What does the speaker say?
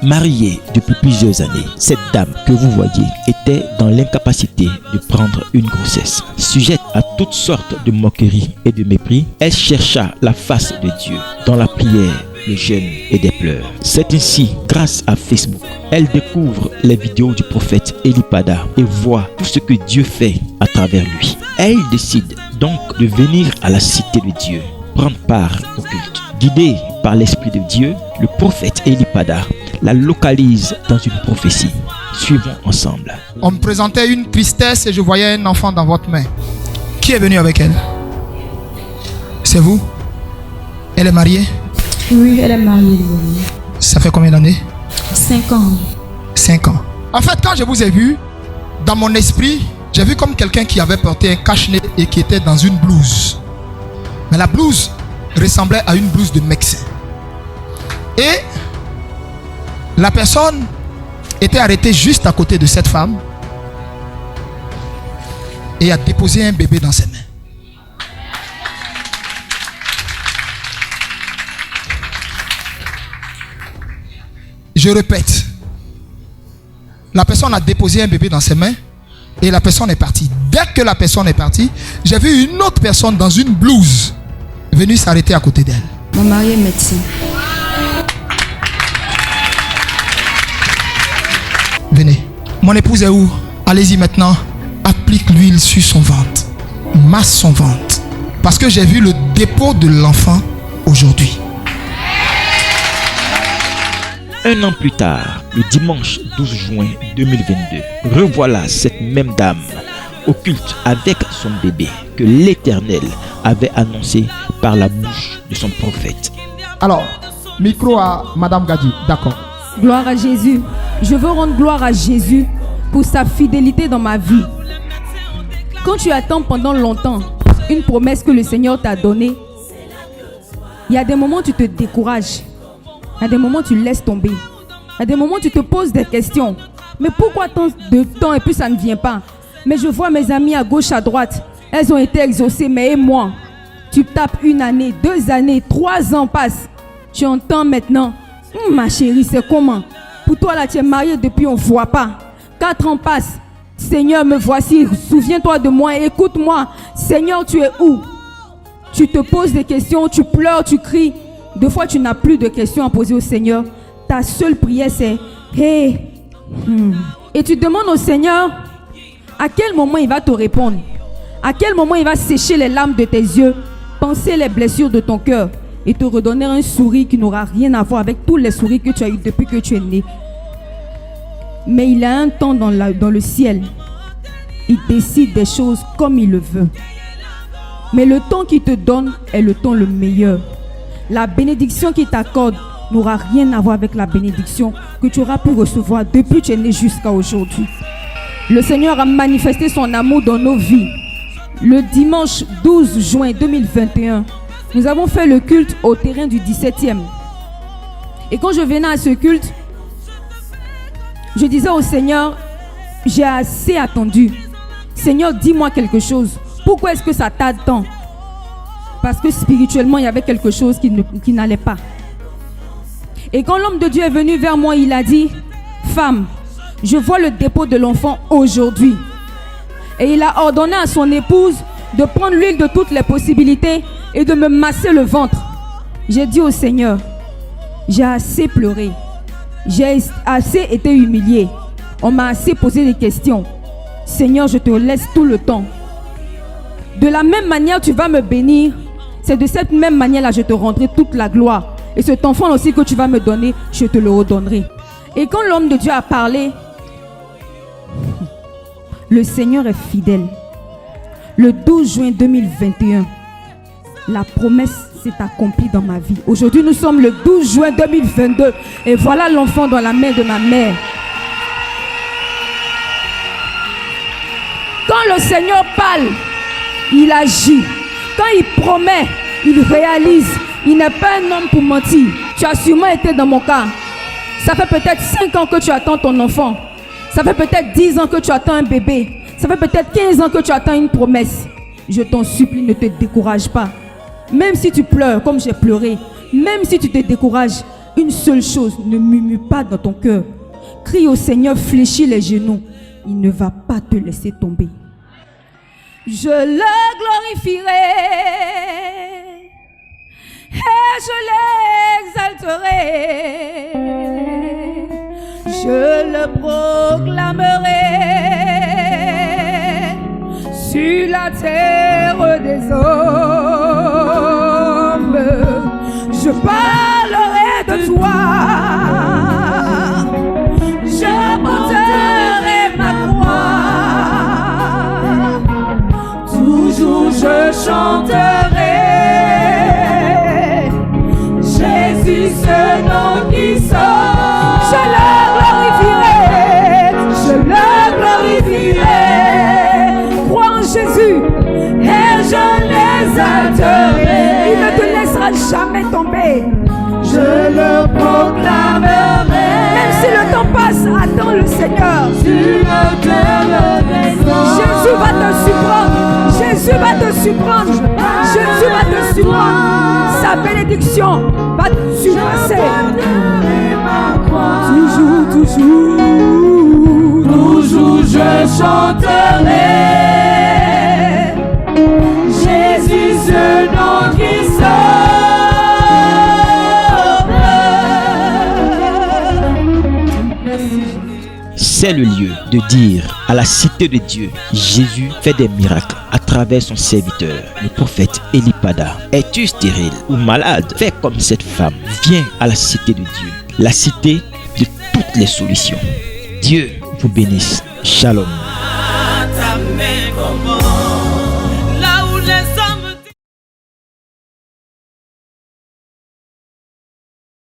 Mariée depuis plusieurs années, cette dame que vous voyez était dans l'incapacité de prendre une grossesse. Sujette à toutes sortes de moqueries et de mépris, elle chercha la face de Dieu dans la prière, le jeûne et des pleurs. C'est ainsi, grâce à Facebook, elle découvre les vidéos du prophète Eli Pada et voit tout ce que Dieu fait à travers lui. Elle décide donc de venir à la cité de Dieu, prendre part au culte. Guidé par l'Esprit de Dieu, le prophète Eli Pada la localise dans une prophétie. Suivons ensemble. On me présentait une tristesse et je voyais un enfant dans votre main. Qui est venu avec elle? C'est vous? Elle est mariée? Oui, elle est mariée. Ça fait combien d'années? 5 ans. 5 ans. En fait, quand je vous ai vu, dans mon esprit, j'ai vu comme quelqu'un qui avait porté un cache-nez et qui était dans une blouse. Mais la blouse ressemblait à une blouse de médecin. Et la personne était arrêtée juste à côté de cette femme et a déposé un bébé dans ses mains. Je répète, la personne a déposé un bébé dans ses mains et la personne est partie. Dès que la personne est partie, j'ai vu une autre personne dans une blouse venue s'arrêter à côté d'elle. Mon mari est médecin. Venez. Mon épouse est où? Allez-y maintenant. Applique l'huile sur son ventre. Masse son ventre. Parce que j'ai vu le dépôt de l'enfant aujourd'hui. Un an plus tard, le dimanche 12 juin 2022, revoilà cette même dame au culte avec son bébé que l'Éternel avait annoncé par la bouche de son prophète. Alors, micro à Madame Gadi, d'accord. Gloire à Jésus. Je veux rendre gloire à Jésus pour sa fidélité dans ma vie. Quand tu attends pendant longtemps une promesse que le Seigneur t'a donnée, il y a des moments où tu te décourages. Il y a des moments où tu laisses tomber. Il y a des moments où tu te poses des questions. Mais pourquoi tant de temps et puis ça ne vient pas? Mais je vois mes amis à gauche, à droite. Elles ont été exaucées, mais et moi? Tu tapes 1 année, 2 années, 3 ans passent. Tu entends maintenant, ma chérie, c'est comment? Pour toi là, tu es mariée depuis on ne voit pas. 4 ans passent. Seigneur, me voici. Souviens-toi de moi, écoute-moi. Seigneur, tu es où? Tu te poses des questions, tu pleures, tu cries. Deux fois, tu n'as plus de questions à poser au Seigneur. Ta seule prière, c'est hey. Et tu demandes au Seigneur à quel moment il va te répondre. À quel moment il va sécher les larmes de tes yeux, penser les blessures de ton cœur et te redonner un sourire qui n'aura rien à voir avec tous les sourires que tu as eu depuis que tu es né. Mais il a un temps dans le ciel. Il décide des choses comme il le veut. Mais le temps qu'il te donne est le temps le meilleur. La bénédiction qu'il t'accorde n'aura rien à voir avec la bénédiction que tu auras pu recevoir depuis que tu es né jusqu'à aujourd'hui. Le Seigneur a manifesté son amour dans nos vies. Le dimanche 12 juin 2021, nous avons fait le culte au terrain du 17e. Et quand je venais à ce culte, je disais au Seigneur, j'ai assez attendu. Seigneur, dis-moi quelque chose. Pourquoi est-ce que ça tarde tant? Parce que spirituellement, il y avait quelque chose qui n'allait pas. Et quand l'homme de Dieu est venu vers moi, il a dit, femme, je vois le dépôt de l'enfant aujourd'hui. Et il a ordonné à son épouse de prendre l'huile de toutes les possibilités et de me masser le ventre. J'ai dit au Seigneur, j'ai assez pleuré. J'ai assez été humilié. On m'a assez posé des questions. Seigneur, je te laisse tout le temps. De la même manière, tu vas me bénir. C'est de cette même manière-là que je te rendrai toute la gloire. Et cet enfant aussi que tu vas me donner, je te le redonnerai. Et quand l'homme de Dieu a parlé, le Seigneur est fidèle. Le 12 juin 2021, la promesse s'est accomplie dans ma vie. Aujourd'hui, nous sommes le 12 juin 2022. Et voilà l'enfant dans la main de ma mère. Quand le Seigneur parle, il agit. Quand il promet, il réalise. Il n'est pas un homme pour mentir. Tu as sûrement été dans mon cas. Ça fait peut-être 5 ans que tu attends ton enfant. Ça fait peut-être 10 ans que tu attends un bébé. Ça fait peut-être 15 ans que tu attends une promesse. Je t'en supplie, ne te décourage pas. Même si tu pleures comme j'ai pleuré, même si tu te décourages, une seule chose, ne murmure pas dans ton cœur. Crie au Seigneur, fléchis les genoux. Il ne va pas te laisser tomber. Je le glorifierai et je l'exalterai. Je le proclamerai sur la terre des hommes. Je parlerai de toi. Je porterai ma croix. Toujours je chanterai Jésus, ce nom qui sauve. Je le glorifierai. Crois en Jésus et je l'exalterai. Il ne te laissera jamais tomber. Je le proclamerai. Même si le temps passe, attends le Seigneur. Jésus va te surprendre. Jésus va te surprendre. Jésus va te surprendre. Sa bénédiction va te surpasser. Toujours je chanterai Jésus, ce nom qui sauve. C'est le lieu de dire à la cité de Dieu, Jésus fait des miracles à travers son serviteur, le prophète Elipada. Es-tu stérile ou malade? Fais comme cette femme. Viens à la cité de Dieu, la cité de toutes les solutions. Dieu vous bénisse. Shalom.